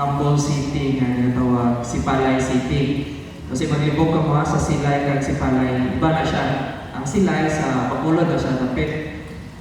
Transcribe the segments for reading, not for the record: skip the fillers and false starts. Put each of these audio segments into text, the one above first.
humble city nga ginatawag Sipalay City. Kasi maglibog ka mo sa Silay kag Sipalay, iba na siya. Ang Silay sa Bacolod na siya, tapit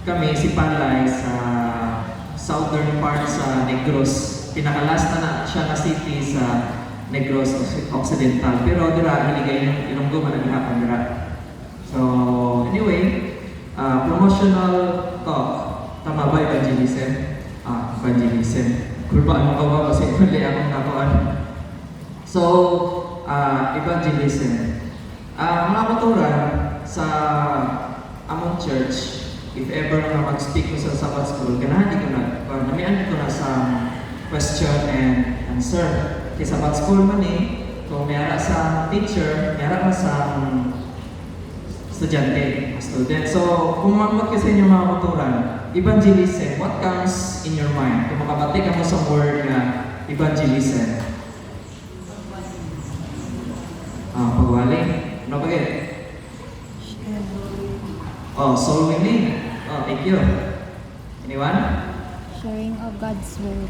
kami Sipalay sa southern part sa Negros. Pinakalast na siya na city sa Negros Occidental. Pero dira hiligay ng Ilonggo man naghihapon dira. So anyway, promotional talk. Tama ba evangelism? Evangelism. Kurbaan mo ka ba kasi mali akong nakuan. So, evangelism. Mga katuran sa among church, if ever nga mag-speak ko sa Sabbath School, ganahan di ko na, namian ko na sa question and answer. Kaya Sabbath School man kung mayara sa teacher, mayara na sa estudyante, student. So, kung mamag kasi inyo mga katuran, evangelism, what comes in your mind? Kung makabati ka mo sa word na evangelism. Pagwali. Ano ba yun? Soul winning. Thank you. Anyone? Sharing of God's word.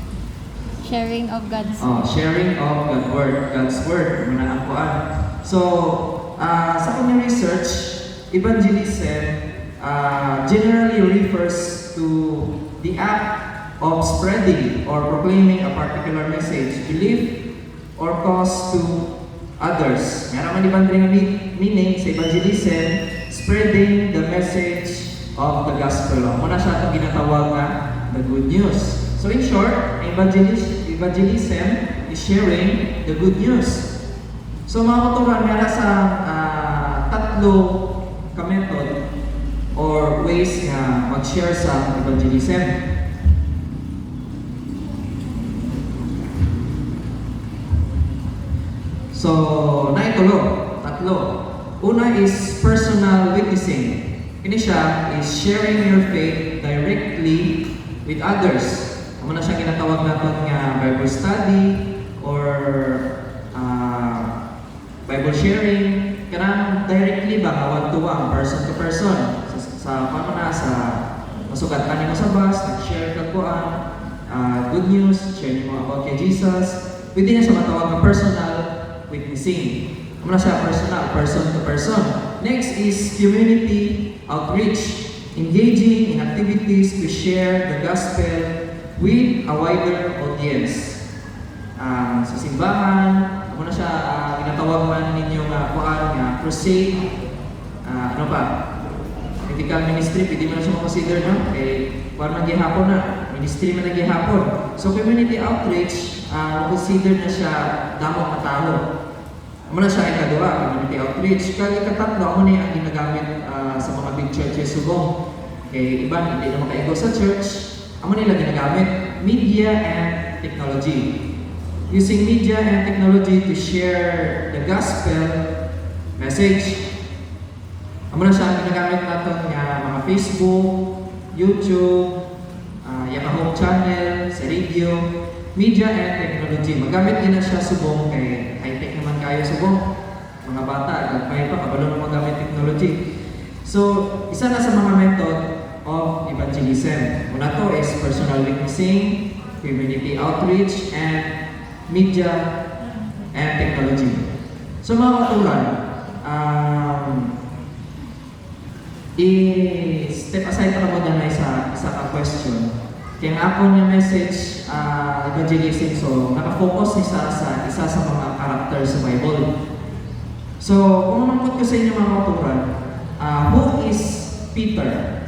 Sharing of God's Sharing of God's word. Muna ang kuan. So, sa kanyang research, evangelism generally refers to the act of spreading or proclaiming a particular message, belief, or cause to others. Nga naman ibang meaning sa evangelism, spreading the message of the gospel. Muna siya itong ginatawag na the good news. So in short, evangelism is sharing the good news. So mga katuran, nga sa tatlo ka-method or ways nga mag-share sa evangelism. So, tatlo. Una is personal witnessing. Ini siya is sharing your faith directly with others. Amo na siya ginatawag natin nga Bible study or Bible sharing. Kanang directly ba, one-to-one, person to person. Sa masugatan mo sa bus, nag-share ka po good news, share mo about kay Jesus. Pwede na siya matawag na personal witnessing. Muna siya personal, person to person. Next is community outreach, engaging in activities to share the gospel with a wider audience. Sa simbahan, muna siya ginatawag man ninyo nga crusade, ano pa? Critical ministry, pwede mo na siya consider, no? Parang naghihapon na, ministry man naghihapon. So community outreach, consider na siya damang matao. Muna siya ikaduha, community outreach. Katatlo, ako na ang ginagamit sa mga big churches subong. Iba, hindi na makaigo sa church. Ako nila ginagamit, media and technology. Using media and technology to share the gospel message. Amo na siya ginagamit natin nga mga Facebook, YouTube, Yahoo channel, sa radio, media and technology. Magamit din na siya subong kay high-tech naman kayo subong. Mga bata, gagmay pa, kabalo na magamit technology. So, isa na sa mga method of evangelism. Una to is personal witnessing, community outreach, and media and technology. So mga katulan, i-step aside para mo na isa ka question. Kaya nga ako niya message evangelism, so nakafocus sa isa sa mga characters sa Bible. So kung mamangkot ko sa inyo mga katulan, who is Peter?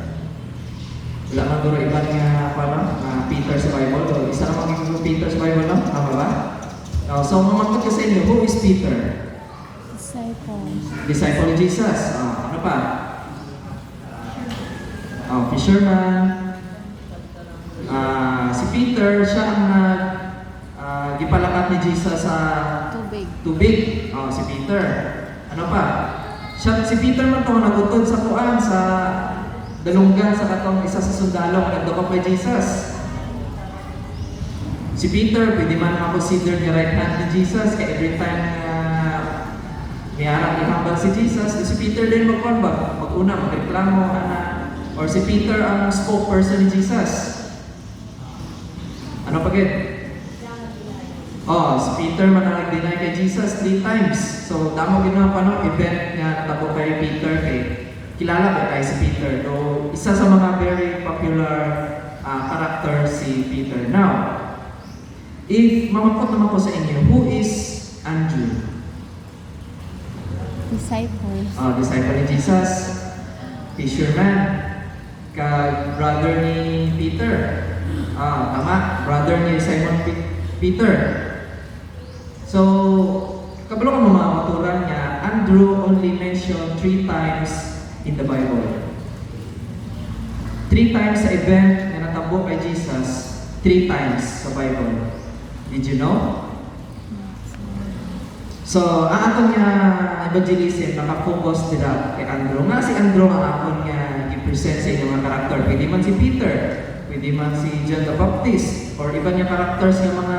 Wala man duro iba nga Peter sa Bible. So, isa na magiging Peter sa Bible lang, tama ba? So mamangkot ko sa inyo, who is Peter? Disciple ni Jesus. Ano pa? Fisherman. Si Peter, siya ang gipalakat ni Jesus sa tubig. Si Peter. Ano pa? Si Peter man ito nagutod sa kuan sa dalunggan sa katong isa sa sundalo nga nagdukop kay Jesus. Si Peter, pwede man ma-consider ni right hand ni Jesus kaya every time niyarang ihambal si Jesus, si Peter din mag-una, magreklamo, or si Peter ang spokesperson ni Jesus. Ano pa gid? Oh, si Peter man ang nag-deny kay Jesus 3 times. So, damo ginawa pa no, event nga natabo kay Peter kay kilala ba kay si Peter? No, isa sa mga very popular character si Peter. Now, if mamapot naman ko sa inyo, who is Andrew? Disciples. Disciple ni Jesus, fisherman, brother ni Peter. Tama, brother ni Simon Peter. So, kabalo ka mga maturan niya, Andrew only mentioned 3 times in the Bible. 3 times sa event na natabo kay Jesus, 3 times sa Bible. Did you know? So, ang aton nga evangelism, nakafocus nila kay Andrew. Nga si Andrew ang aton nga i-present sa inyong mga karakter. Pwede man si Peter, pwede man si John the Baptist, or iba niya characters ng mga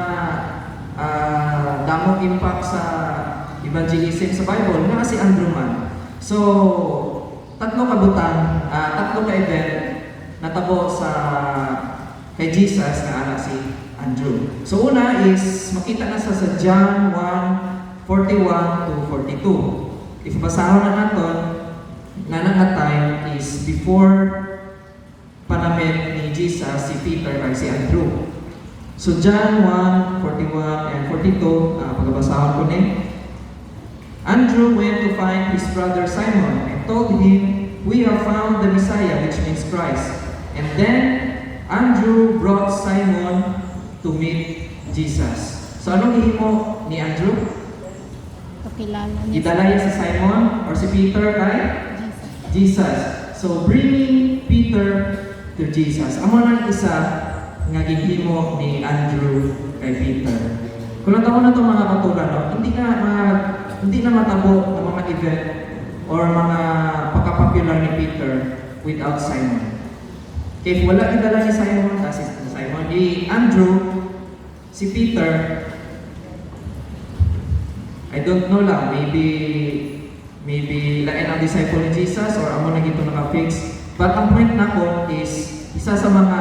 damong impact sa evangelism sa Bible. Nga si Andrew man. So, tatlo ka event natabo sa kay Jesus na anak si Andrew. So, una is makita na sa John 1:41 to 42. If basahon na naton, nga time is before panamit ni Jesus si Peter kay si Andrew. So John 1:41 and 42, pagbasahon ko ni. Andrew went to find his brother Simon and told him, "We have found the Messiah," which means Christ. And then Andrew brought Simon to meet Jesus. So anong gihimo ni Andrew? Pakilala niya. Gidala niya si Simon or si Peter kay Jesus. So bringing Peter to Jesus. Amo nang isa nga gihimo ni Andrew kay Peter. Kung nataon na itong mga katuran, no, hindi na matabo ng mga event or mga pagka-popular ni Peter without Simon. If wala gidala ni Simon, kasi Simon, ni Andrew, si Peter, I don't know lang, maybe lain ang disciple ni Jesus or amo na gito naka-fix. But ang point na ko is, isa sa mga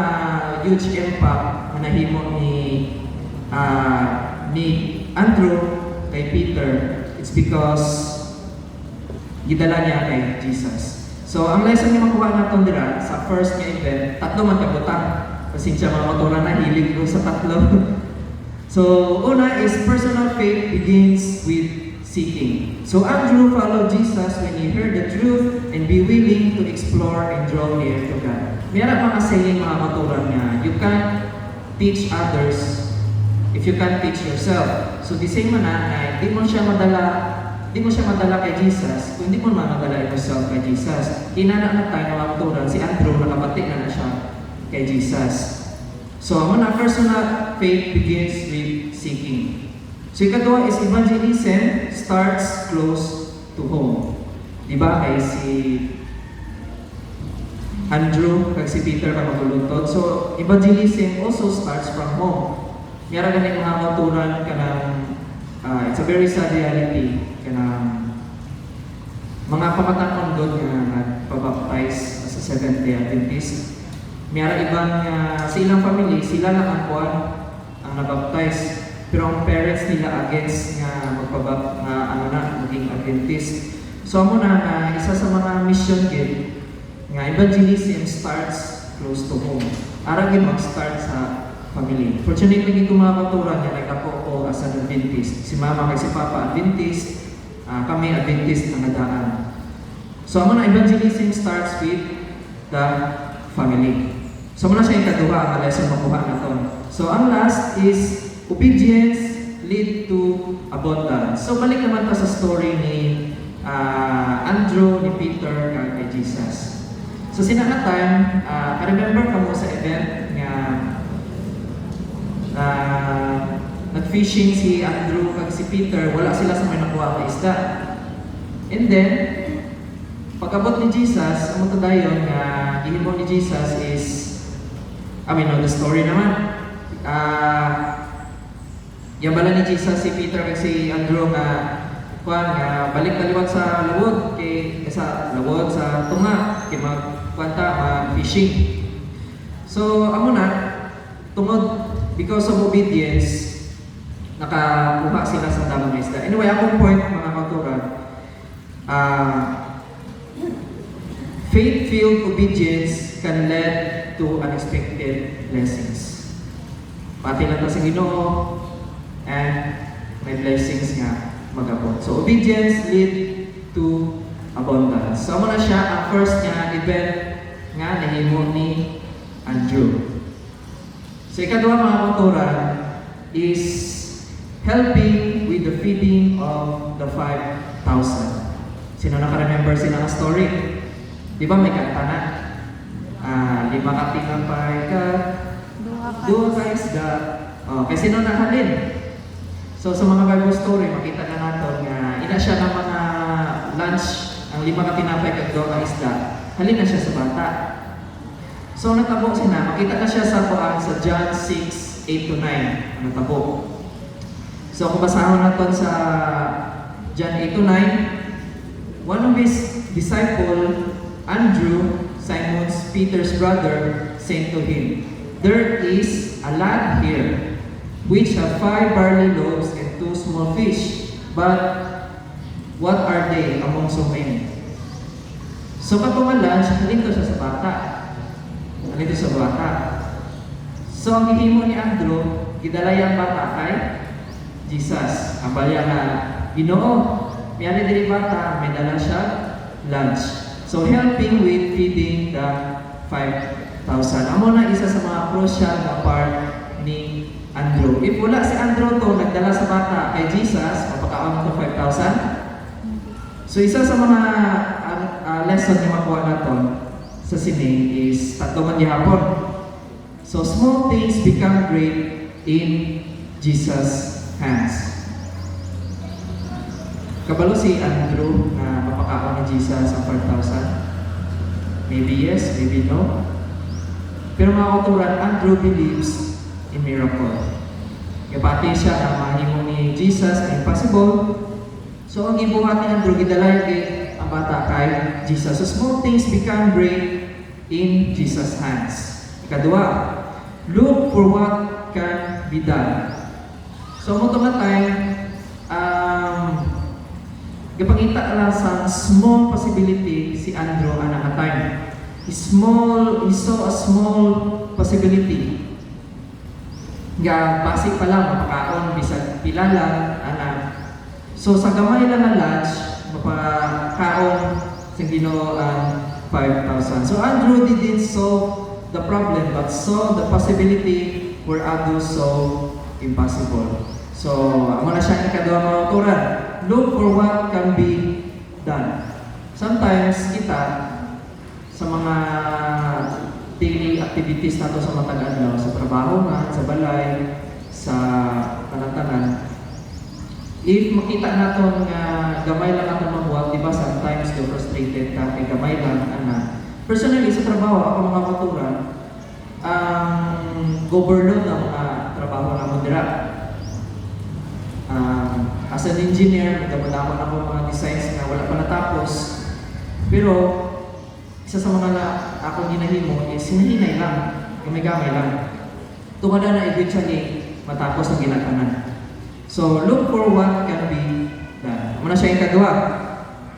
huge impact na nahimo ni Andrew kay Peter, it's because gidala niya kay Jesus. So, ang lesson nga makuha natin dira sa first nga event, tatlo man kabutang. Kasi siya mga motora na hilig ko sa tatlo. So, una is personal faith begins with seeking. So, Andrew followed Jesus when he heard the truth and be willing to explore and draw near to God. Mayroon mga saying mga motora niya, you can't teach others if you can't teach yourself. So, the same man na, di mo siya madala kay Jesus, kung di mo madala yourself kay Jesus. Kinana na tayo mga motora, si Andrew nakabati na siya kay Jesus. So, ang una, personal faith begins with seeking. So, ikadua is evangelism starts close to home. Diba? Kay si Andrew, kay si Peter ka magulutod. So, evangelism also starts from home. Mayroon ganing mga kauturan ka ng, it's a very sad reality, ka ng mga pamatanon doon nga nagpabaptize as a Seventh-day Adventist. Mayroon ibang sa ilang family, sila lang ang kuwan ang nabaptize. Pero ang parents nila against nga maging Adventist. So amo na isa sa mga mission gid nga evangelism starts close to home. Ara gid mag-start sa family. Fortunately gid ko mga katuran nga like ako as an Adventist. Si mama kay si papa Adventist, kami Adventist na nadaan. So amo na evangelism starts with the family. So muna siya yung kaduha ang lesson makuha naton. So ang last is obedience lead to abundance. So balik naman ta sa story ni Andrew, ni Peter, kay Jesus. So sinakatan, remember ka mo sa event nga nag-fishing si Andrew kag si Peter, wala sila sa may nakuha na isda. And then, pagkabot ni Jesus, ang matadayon nga gihimo ni Jesus is, the story naman. Yabala ni Jesus si Peter kag si Andrew nga balik kaliwat sa lawod sa tunga kay mag-fishing. So amo na tungod because of obedience nakakuha sila sa damang isda. Anyway, akong point mga kauturan, faith-filled obedience can lead to unexpected blessings. Pati lang sa Ginoo and may blessings nga magabot. So obedience lead to abundance. So mo na siya ang first nga event nga nahimo ni Andrew. So ikaduha mga kauturan is helping with the feeding of the 5,000. Sino naka-remember sila ng story? Di ba may kanta na? 5 ka tinapay ka, duha ka isda. Kaya sino nahalin? So sa mga Bible story, makita na natin nga ina siya ng mga lunch, ang 5 ka tinapay ka, duha ka isda. Halin na siya sa bata. So natabo sina, makita na siya sa Quran sa John 6:8-9. Natabo. So kung basahon natin sa John 8-9, one of his disciple, Andrew, Simon Peter's brother, said to him, "There is a lad here, which have 5 barley loaves and 2 small fish, but what are they among so many?" So katong lunch, halito siya sa bata. Halito sa bata. So ang gihimo ni Andrew, gidalay ang bata kay Jesus. Ang balya na, Ginoo, miyali diri bata, may dala siya lunch. So helping with feeding the 5,000. Amo na isa sa mga crucial na part ni Andrew. If wala si Andrew to, nagdala sa bata kay Jesus, mapakaon to 5,000. So isa sa mga lesson na makuha natin sa sining is tatlo man gihapon. So small things become great in Jesus' hands. Kabalo si Andrew na mapakaon ni Jesus ang 5,000? Maybe yes, maybe no. Pero mga kauturan, Andrew believes in miracle. Kapati siya na mahimo ni Jesus ay impossible. So ang gibuhat ni Andrew, gidalay ang bata kay Jesus. So small things become great in Jesus' hands. Ikadua, look for what can be done. So mo time, gapangita lang sa small possibility si Andrew ana time. He saw a small possibility. Nga basic pa lang mapakaon bisag pila lang ana. So sa gamay lang na lunch, mapakaon sa Ginoo ang 5,000. So Andrew didn't solve the problem but saw the possibility where others saw impossible. So, amo na siya ikaduha mga kauturan. Look for what can be done. Sometimes kita sa mga daily activities nato sa matag adlaw, sa trabaho nga, sa balay, sa tanan-tanan. If makita naton nga gamay lang ato magbuhat, di ba sometimes do frustrated ka kay gamay lang ana. Personally sa trabaho ako mga kauturan, overload na mga trabaho na mo dira. As an engineer, nagdamadaman ako mga designs na wala pa natapos. Pero, isa sa mga akong hinahimo is hinahinay lang, gamay-gamay lang. Tungada na eventually matapos ang ginaganan. So, look for what can be done. Muna siya ikadua.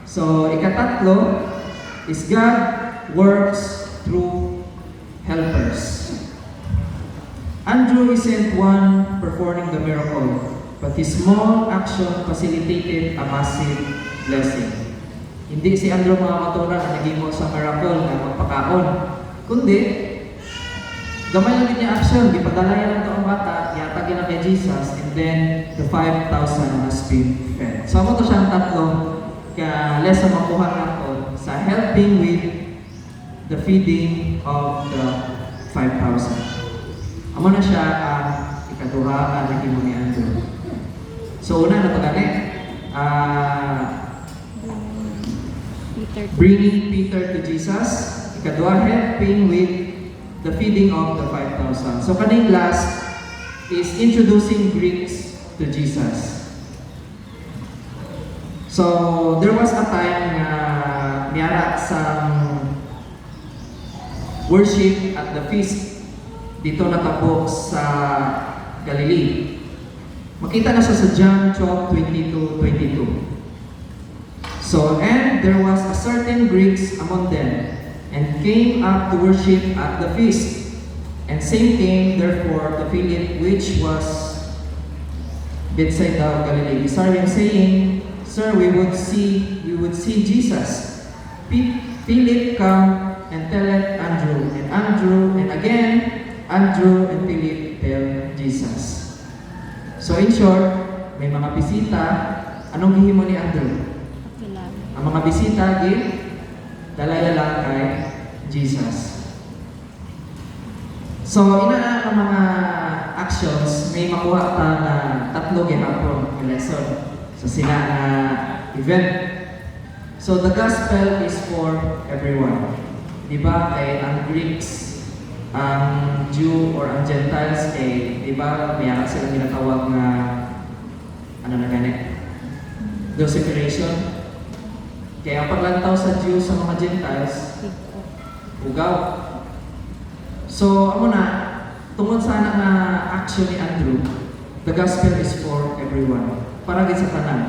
So, ikatatlo is God works through helpers. Andrew isn't one performing the miracle, but his small action facilitated a massive blessing. Hindi si Andrew mga kauturan na naging sa miracle na magpakaon, kundi gamay lang din niya action, ipadalayan lang ito ang bata, yatagin na kay Jesus, and then the 5,000 has been fed. So ako to siyang tatlo kaya lesson makuha natin sa helping with the feeding of the 5,000. Amo na siya ang ikaduha ang naging ni Andrew. So una na ito gani, bringing Peter to Jesus. Ikadua, helping with the feeding of the 5,000. So kaning last is introducing Greeks to Jesus. So there was a time na miyara sa worship at the feast dito natabo sa Galilee. Makita na siya sa John 12:22. So, and there was a certain Greeks among them, and came up to worship at the feast. And same came therefore to Philip, which was Bethsaida of Galilee, desiring, saying, Sir, we would see Jesus. Philip come and telleth Andrew, and again Andrew and Philip tell Jesus. So in short, may mga bisita. Anong gihimo ni Andrew? Kilala. Ang mga bisita, dalaya lang kay Jesus. So, ina ang mga actions, may makuha ta na tatlo ginapon yung lesson sa sila na event. So, the gospel is for everyone. Di ba? Kay ang Greeks, ang Jew or ang Gentiles, kay, di ba, may ara silang ginatawag na, ano na ganit? No separation. Kaya ang paglantaw sa Jew sa mga Gentiles, Bigko. ugaw. So, amo na, tungod sana na action ni Andrew, the gospel is for everyone. Para gid sa tanan.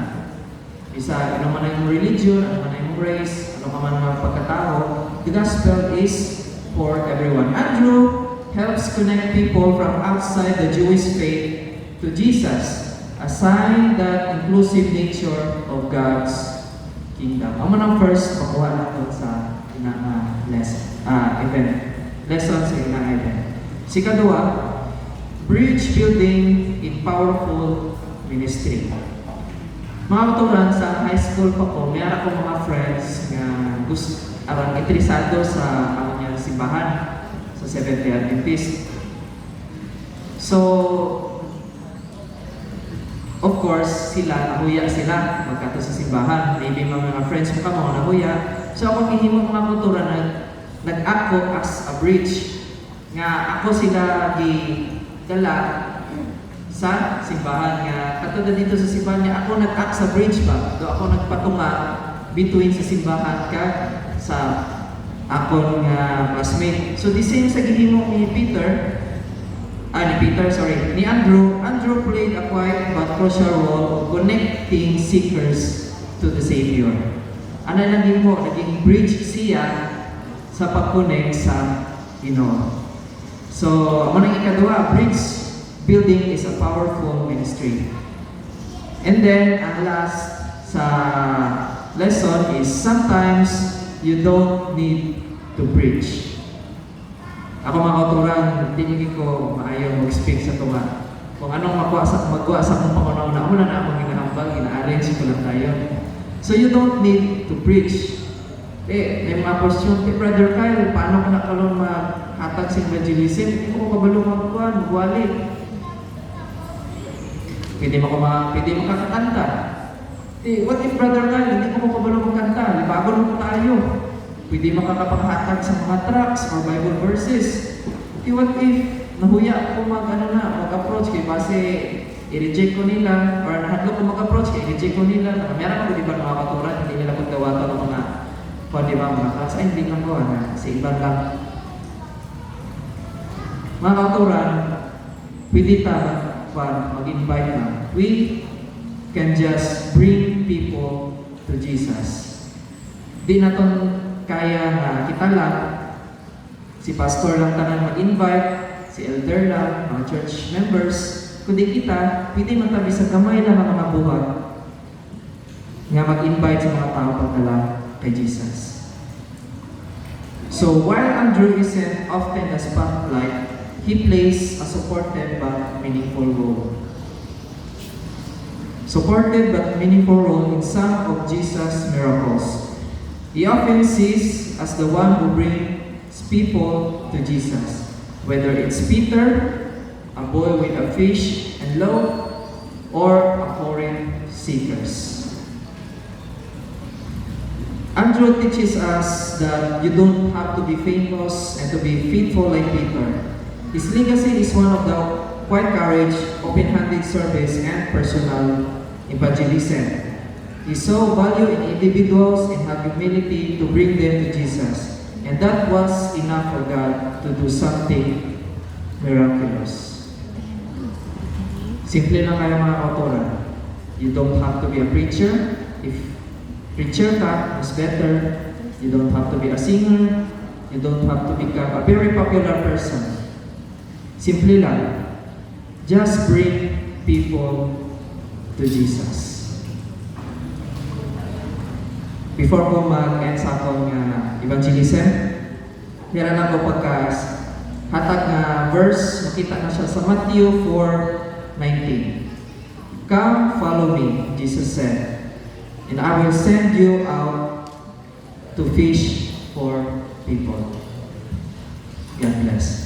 Isa, ano man yung religion, ano man yung race, ano man ang pagkatao, the gospel is for everyone. Andrew helps connect people from outside the Jewish faith to Jesus, a sign that inclusive nature of God's kingdom. Amo nang first makuha natin sa event. Lesson sa event. Si kadua, bridge building in powerful ministry. Mga katuran, sa high school pa ko, may ara ko mga friends nga gusto arang interesado sa among simbahan sa Seventh-day Adventist. So, of course, nahuya sila magkato sa simbahan. Maybe mga friends mo ka mga nahuya. So, ako gihimo mga kultura na nag-ako as a bridge. Nga ako sila gidala sa simbahan. Nga katulad dito sa simbahan niya, ako nag-act sa bridge ba? Do ako nagpatunga between sa simbahan ka sa akon nga classmate. So, the same sa gihimo ni Andrew. Andrew played a quiet but crucial role of connecting seekers to the Savior. Ano naging bridge siya sa pag-connect sa Ginoo. So, amo nang ikadua, bridge building is a powerful ministry. And then, ang last sa lesson is sometimes you don't need to preach. Ako mga kauturan, hindi ko maayaw mag-speak sa tunga. Kung anong magwa sa akong pangunaw na una na akong ginahambal, gina-arrange ko lang tayo. So you don't need to preach. May mga question, Brother Kyle, paano ko nakalong maghatag sa evangelism? Hindi ko kabalo magwali. Pwede makakakanta. What if Brother Kyle, hindi ko kabalo magkanta? Libagon mo tayo. Pwede makakapaghatag sa mga tracts or Bible verses. What if nahuya ako mag-approach kay base i-reject ko nila or nahadlo ko mag-approach kay i-reject ko nila. Meron ako diba mga katuran, hindi nila pagdawato ng mga mga class. Ay, hindi lang ko kasi ibang lang. Mga katuran, pwede mag-invite na. We can just bring people to Jesus. Di na kaya na kita lang, si pastor lang tanan mag-invite, si elder lang, mga church members, kundi kita, pwede matabi sa kamay lang ang mga buhat nga mag-invite sa mga tao pagdala kay Jesus. So while Andrew isn't often the spotlight, he plays a supportive but meaningful role. Supportive but meaningful role in some of Jesus' miracles. He often sees as the one who brings people to Jesus, whether it's Peter, a boy with a fish and loaf, or a foreign seekers. Andrew teaches us that you don't have to be famous and to be faithful like Peter. His legacy is one of the quiet courage, open-handed service, and personal evangelism. He saw value in individuals and had humility to bring them to Jesus. And that was enough for God to do something miraculous. Simple lang kayo mga kauturan. You don't have to be a preacher. If preacher ka, is better. You don't have to be a singer. You don't have to become a very popular person. Simple lang. Just bring people to Jesus. Before ko mag-end sa akong evangelism, meron ako hatag nga verse, makita na siya sa Matthew 4:19. Come, follow me, Jesus said, and I will send you out to fish for people. God bless.